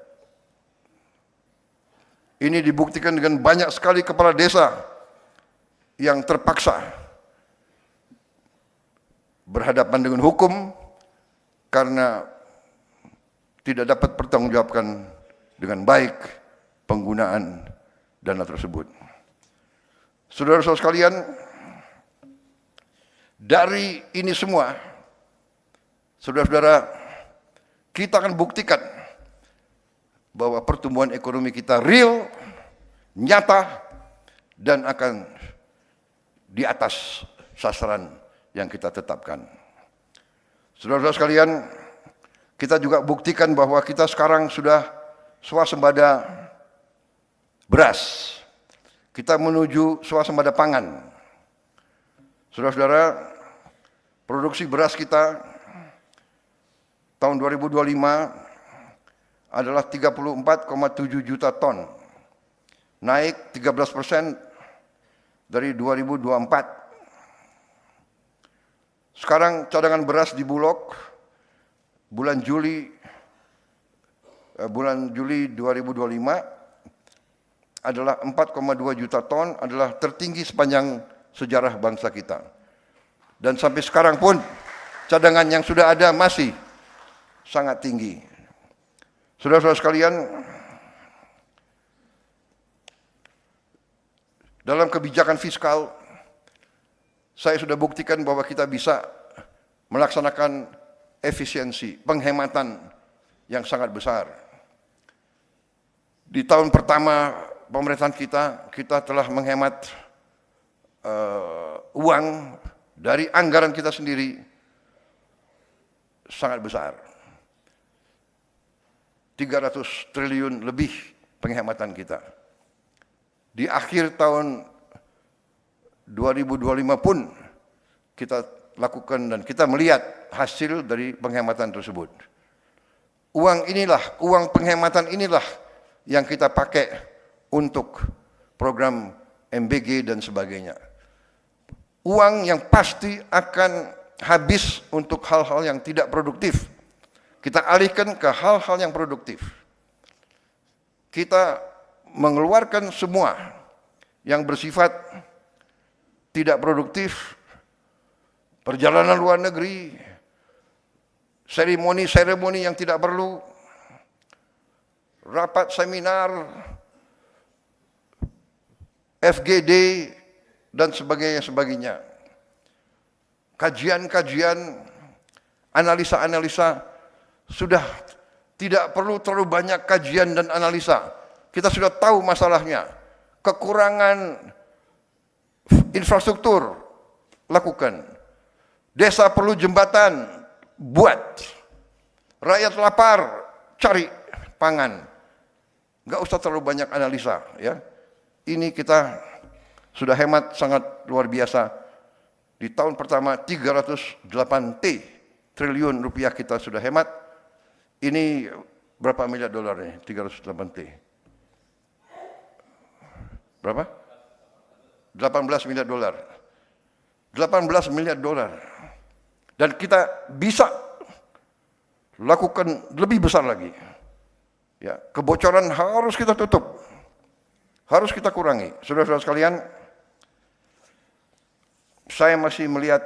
Ini dibuktikan dengan banyak sekali kepala desa yang terpaksa berhadapan dengan hukum karena tidak dapat pertanggungjawabkan dengan baik penggunaan dana tersebut. Saudara-saudara sekalian, dari ini semua, saudara-saudara, kita akan buktikan bahwa pertumbuhan ekonomi kita real, nyata, dan akan di atas sasaran yang kita tetapkan. Saudara-saudara sekalian, kita juga buktikan bahwa kita sekarang sudah swasembada beras. Kita menuju swasembada pangan. Saudara-saudara, produksi beras kita tahun 2025 adalah 34,7 juta ton. Naik 13% dari 2024. Sekarang cadangan beras di Bulog bulan Juli 2025 adalah 4,2 juta ton, adalah tertinggi sepanjang sejarah bangsa kita. Dan sampai sekarang pun cadangan yang sudah ada masih sangat tinggi. Saudara-saudara sekalian, dalam kebijakan fiskal, saya sudah buktikan bahwa kita bisa melaksanakan efisiensi, penghematan yang sangat besar. Di tahun pertama pemerintahan kita telah menghemat uang dari anggaran kita sendiri sangat besar. 300 triliun lebih penghematan kita. Di akhir tahun 2025 pun kita lakukan dan kita melihat hasil dari penghematan tersebut. Uang penghematan inilah yang kita pakai untuk program MBG dan sebagainya. Uang yang pasti akan habis untuk hal-hal yang tidak produktif. Kita alihkan ke hal-hal yang produktif. Kita mengeluarkan semua yang bersifat tidak produktif, perjalanan luar negeri, seremoni-seremoni yang tidak perlu, rapat seminar, FGD, dan sebagainya. Kajian-kajian, analisa-analisa, sudah tidak perlu terlalu banyak kajian dan analisa. Kita sudah tahu masalahnya. Kekurangan infrastruktur, lakukan. Desa perlu jembatan, buat. Rakyat lapar, cari pangan. Nggak usah terlalu banyak analisa, ya. Ini kita sudah hemat sangat luar biasa. Di tahun pertama 308 triliun rupiah kita sudah hemat. Ini berapa miliar dolar nih? 308 T. Berapa? 18 miliar dolar. 18 miliar dolar. Dan kita bisa lakukan lebih besar lagi. Ya, kebocoran harus kita tutup. Harus kita kurangi. Saudara-saudara sekalian, saya masih melihat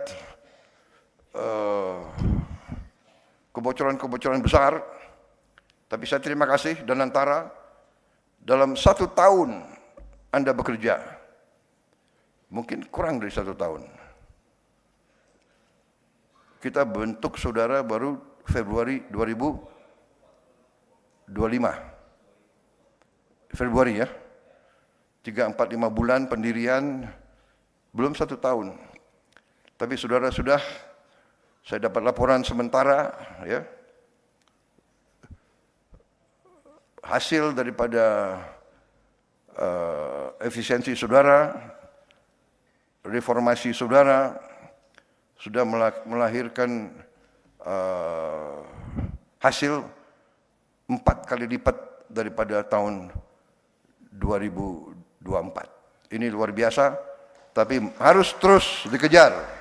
kebocoran-kebocoran besar, tapi saya terima kasih Danantara, dalam 1 tahun Anda bekerja, mungkin kurang dari 1 tahun. Kita bentuk saudara baru Februari 2025. Februari ya, 3-4-5 bulan pendirian, belum 1 tahun. Tapi saudara sudah, saya dapat laporan sementara, ya, hasil daripada efisiensi saudara, reformasi saudara, sudah melahirkan hasil 4 kali lipat daripada tahun 2024. Ini luar biasa, tapi harus terus dikejar.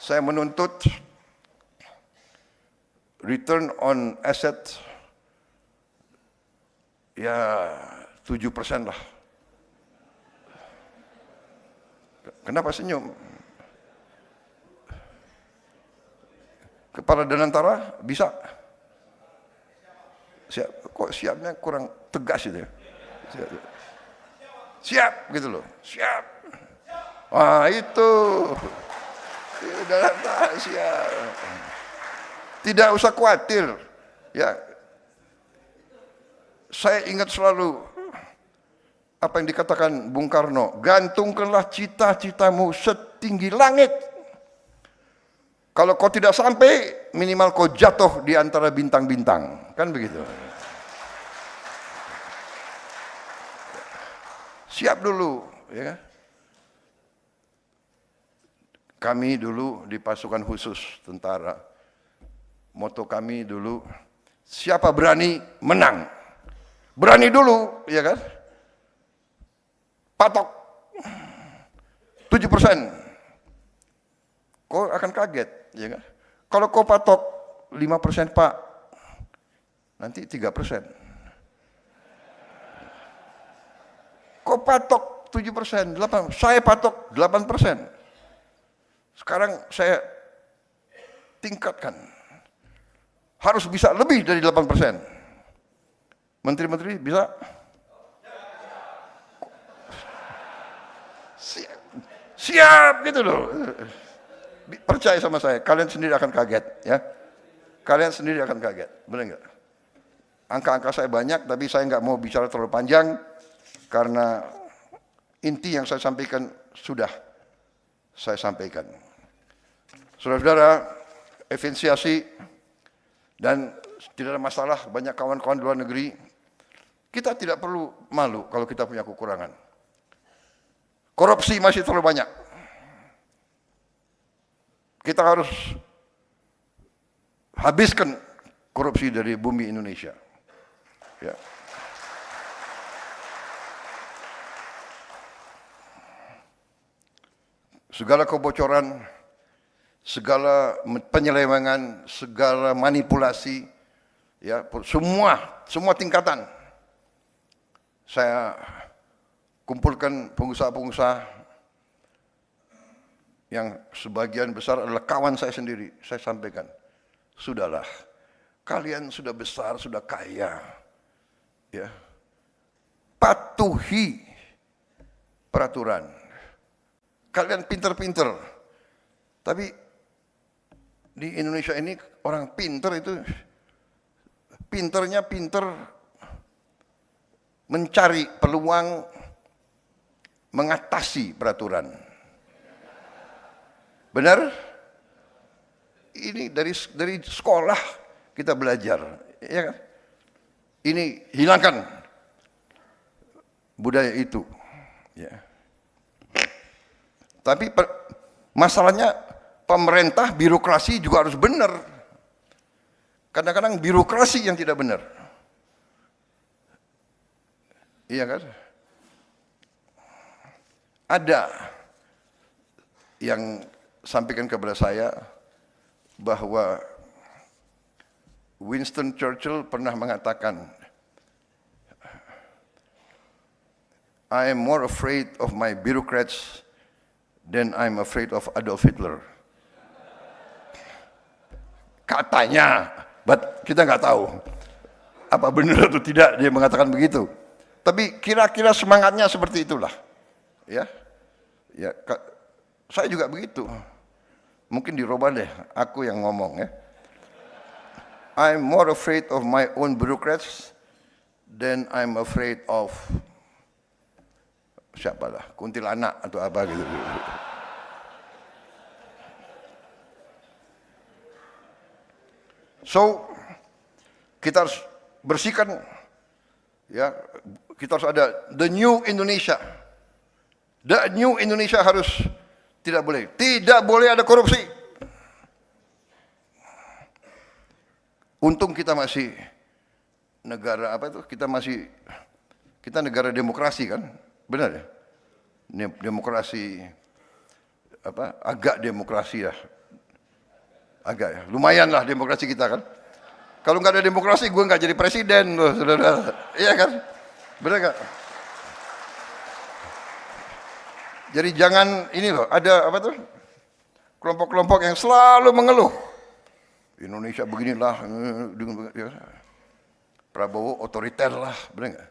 Saya menuntut return on asset ya 7% lah. Kenapa senyum? Kepala Danantara bisa? Siap. Kok siapnya kurang tegas itu ya? Siap gitu loh. Siap. Wah, itu. Danantara siap. Tidak usah khawatir. Ya. Saya ingat selalu apa yang dikatakan Bung Karno, gantungkanlah cita-citamu setinggi langit. Kalau kau tidak sampai, minimal kau jatuh di antara bintang-bintang. Kan begitu. Siap dulu. Ya. Kami dulu di pasukan khusus tentara, moto kami dulu, siapa berani menang. Berani dulu, ya kan? Patok 7%. Kau akan kaget, ya kan? Kalau kau patok 5% Pak, nanti 3%. Kau patok 7%, 8%, saya patok 8%. Sekarang saya tingkatkan. Harus bisa lebih dari 8%. Menteri-menteri bisa? Siap gitu loh. Percaya sama saya, kalian sendiri akan kaget ya. Kalian sendiri akan kaget, benar nggak? Angka-angka saya banyak, tapi saya nggak mau bicara terlalu panjang karena inti yang saya sampaikan sudah saya sampaikan. Saudara-saudara, efisiensi dan tidak ada masalah, banyak kawan-kawan di luar negeri. Kita tidak perlu malu kalau kita punya kekurangan. Korupsi masih terlalu banyak. Kita harus habiskan korupsi dari bumi Indonesia. Ya. Segala kebocoran, segala penyelewengan, segala manipulasi, ya semua tingkatan. Saya kumpulkan pengusaha-pengusaha yang sebagian besar adalah kawan saya sendiri. Saya sampaikan, sudahlah, kalian sudah besar, sudah kaya. Ya. Patuhi peraturan. Kalian pinter-pinter. Tapi di Indonesia ini orang pinter itu pinternya pinter mencari peluang mengatasi peraturan. Benar? Ini dari sekolah kita belajar, ya kan? Ini hilangkan budaya itu. Ya. Tapi masalahnya pemerintah birokrasi juga harus benar. Kadang-kadang birokrasi yang tidak benar. Iya kan? Ada yang sampaikan kepada saya bahwa Winston Churchill pernah mengatakan, I am more afraid of my bureaucrats than I'm afraid of Adolf Hitler. Katanya, but kita nggak tahu apa benar atau tidak dia mengatakan begitu. Tapi kira-kira semangatnya seperti itulah. Ya, ya, saya juga begitu. Mungkin dirubah deh, aku yang ngomong ya. I'm more afraid of my own bureaucrats than I'm afraid of siapalah, kuntilanak atau apa gitu. So, kita harus bersihkan, ya, kita harus ada the new Indonesia. The new Indonesia harus tidak boleh ada korupsi. Untung kita masih negara apa itu? Kita negara demokrasi kan, benar ya? Demokrasi apa? Agak demokrasi ya, agak ya. Lumayan lah demokrasi kita kan. Kalau nggak ada demokrasi, gue nggak jadi presiden loh, saudara. Iya kan? Benar nggak? Jadi jangan ini loh, ada apa tuh? Kelompok-kelompok yang selalu mengeluh. Indonesia beginilah, ya. Prabowo otoriter lah, benar nggak?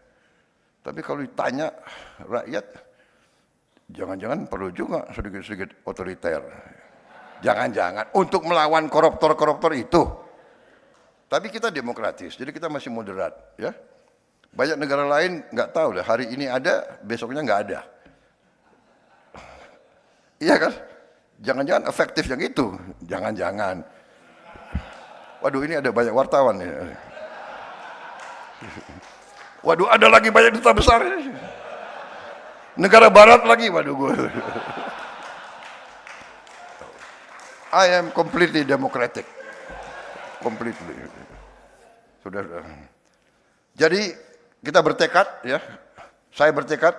Tapi kalau ditanya rakyat, jangan-jangan perlu juga sedikit-sedikit otoriter. Jangan-jangan untuk melawan koruptor-koruptor itu. Tapi kita demokratis, jadi kita masih moderat, ya. Banyak negara lain nggak tahu deh, hari ini ada, besoknya nggak ada. Iya kan? Jangan-jangan efektif yang itu, jangan-jangan. Waduh, ini ada banyak wartawan nih. Waduh, ada lagi banyak duta besar. Negara barat lagi, waduh gue. I am completely democratic. Completely. Saudara. Jadi kita bertekad, ya. Saya bertekad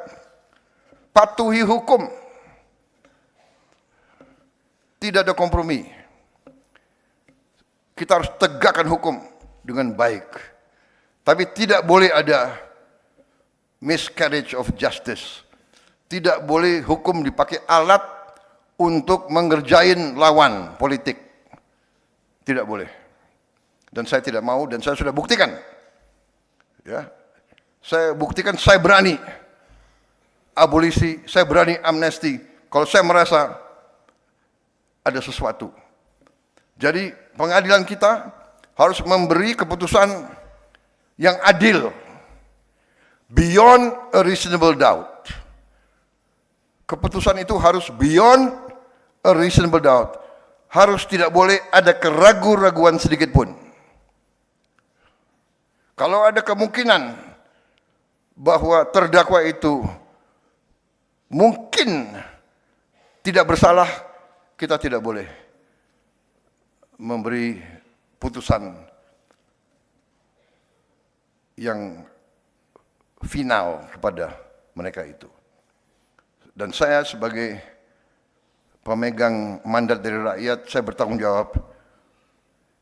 patuhi hukum. Tidak ada kompromi. Kita harus tegakkan hukum dengan baik. Tapi tidak boleh ada miscarriage of justice. Tidak boleh hukum dipakai alat untuk mengerjain lawan politik. Tidak boleh. Dan saya tidak mau, dan saya sudah buktikan. Ya, saya buktikan, saya berani abolisi, saya berani amnesti. Kalau saya merasa ada sesuatu. Jadi pengadilan kita harus memberi keputusan yang adil, beyond a reasonable doubt. Keputusan itu harus beyond a reasonable doubt. Harus tidak boleh ada keraguan-raguan sedikit pun. Kalau ada kemungkinan bahwa terdakwa itu mungkin tidak bersalah, kita tidak boleh memberi putusan yang final kepada mereka itu. Dan saya sebagai pemegang mandat dari rakyat, saya bertanggung jawab.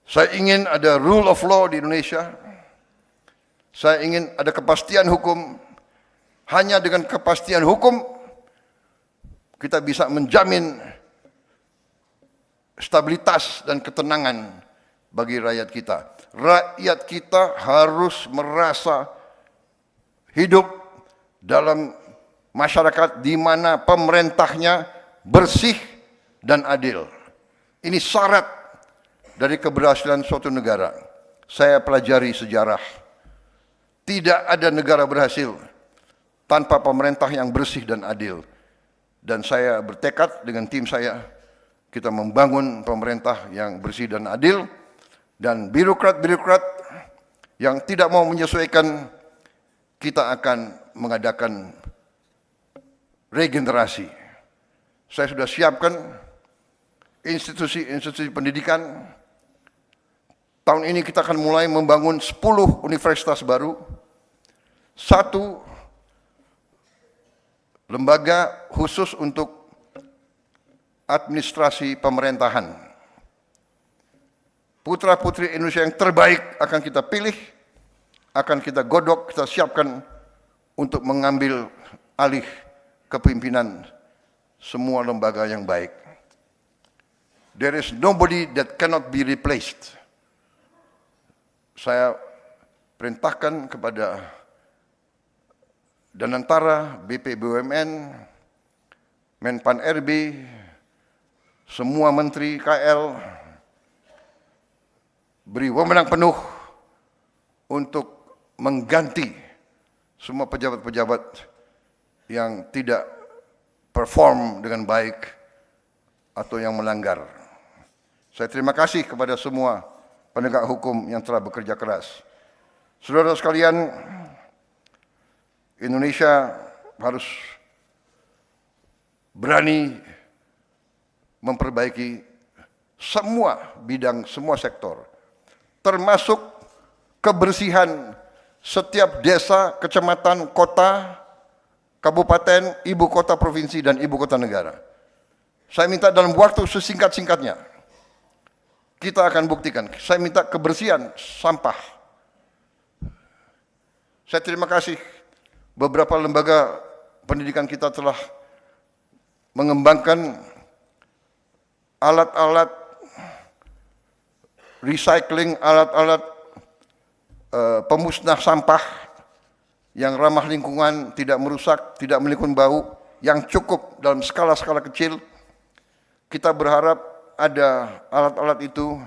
Saya ingin ada rule of law di Indonesia. Saya ingin ada kepastian hukum. Hanya dengan kepastian hukum kita bisa menjamin stabilitas dan ketenangan bagi rakyat kita. Rakyat kita harus merasa hidup dalam masyarakat di mana pemerintahnya bersih dan adil. Ini syarat dari keberhasilan suatu negara. Saya pelajari sejarah. Tidak ada negara berhasil tanpa pemerintah yang bersih dan adil. Dan saya bertekad dengan tim saya, kita membangun pemerintah yang bersih dan adil, dan birokrat-birokrat yang tidak mau menyesuaikan, kita akan mengadakan regenerasi. Saya sudah siapkan institusi-institusi pendidikan. Tahun ini kita akan mulai membangun 10 universitas baru, 1 lembaga khusus untuk administrasi pemerintahan. Putra-putri Indonesia yang terbaik akan kita pilih, akan kita godok, kita siapkan untuk mengambil alih kepemimpinan semua lembaga yang baik. There is nobody that cannot be replaced. Saya perintahkan kepada Danantara, BP BUMN, Menpan RB, semua menteri KL, beri wewenang penuh untuk mengganti semua pejabat-pejabat yang tidak perform dengan baik atau yang melanggar. Saya terima kasih kepada semua penegak hukum yang telah bekerja keras. Saudara sekalian, Indonesia harus berani memperbaiki semua bidang, semua sektor, termasuk kebersihan setiap desa, kecamatan, kota, kabupaten, ibu kota provinsi, dan ibu kota negara. Saya minta dalam waktu sesingkat-singkatnya, kita akan buktikan. Saya minta kebersihan sampah. Saya terima kasih beberapa lembaga pendidikan kita telah mengembangkan alat-alat recycling, alat-alat pemusnah sampah yang ramah lingkungan, tidak merusak, tidak menimbulkan bau, yang cukup dalam skala-skala kecil. Kita berharap ada alat-alat itu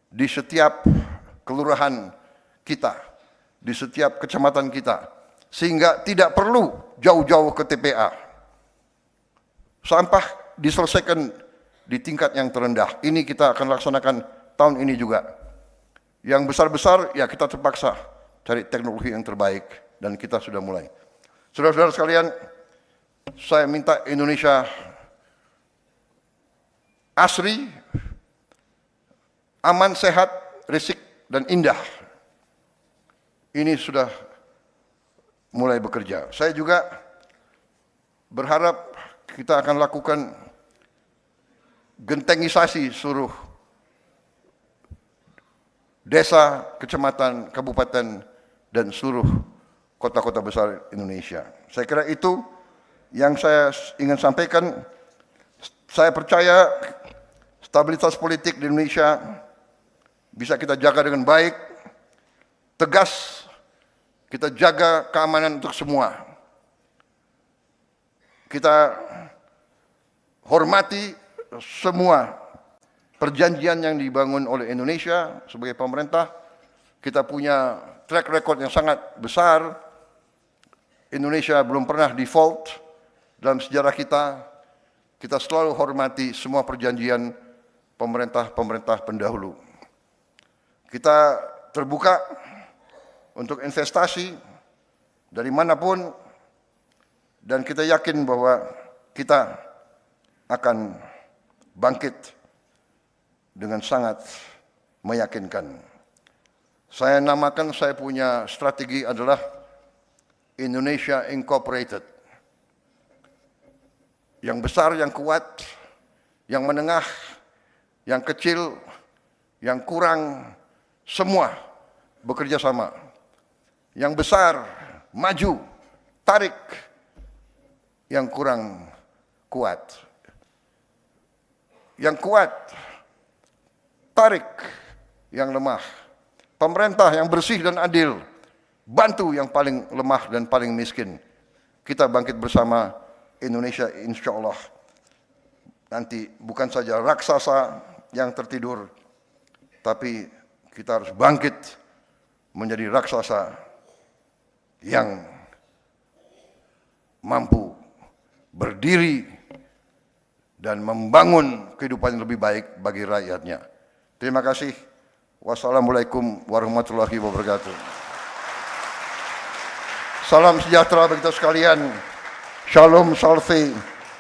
di setiap kelurahan kita, di setiap kecamatan kita, sehingga tidak perlu jauh-jauh ke TPA. Sampah diselesaikan di tingkat yang terendah. Ini kita akan laksanakan tahun ini juga. Yang besar-besar, ya kita terpaksa cari teknologi yang terbaik, dan kita sudah mulai. Saudara-saudara sekalian, saya minta Indonesia asri, aman, sehat, risik, dan indah. Ini sudah mulai bekerja. Saya juga berharap kita akan lakukan gentengisasi seluruh desa, kecamatan, kabupaten, dan seluruh kota-kota besar Indonesia. Saya kira itu yang saya ingin sampaikan. Saya percaya stabilitas politik di Indonesia bisa kita jaga dengan baik, tegas, kita jaga keamanan untuk semua. Kita hormati semua perjanjian yang dibangun oleh Indonesia sebagai pemerintah. Kita punya track record yang sangat besar. Indonesia belum pernah default dalam sejarah kita. Kita selalu hormati semua perjanjian pemerintah-pemerintah pendahulu. Kita terbuka untuk investasi dari manapun, dan kita yakin bahwa kita akan bangkit dengan sangat meyakinkan. Saya namakan, saya punya strategi adalah Indonesia Incorporated. Yang besar, yang kuat, yang menengah, yang kecil, yang kurang, semua bekerja sama. Yang besar, maju, tarik. Yang kurang, kuat. Yang kuat, tarik. Yang lemah. Pemerintah yang bersih dan adil bantu yang paling lemah dan paling miskin. Kita bangkit bersama, Indonesia insya Allah nanti bukan saja raksasa yang tertidur, tapi kita harus bangkit menjadi raksasa yang mampu berdiri dan membangun kehidupan yang lebih baik bagi rakyatnya. Terima kasih. Wassalamualaikum warahmatullahi wabarakatuh. Salam sejahtera bagi kita sekalian. Shalom Salve.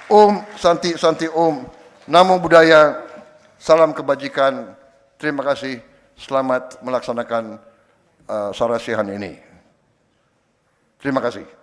Om Santi Santi Om. Namo Buddhaya. Salam kebajikan. Terima kasih. Selamat melaksanakan sarasihan ini. Terima kasih.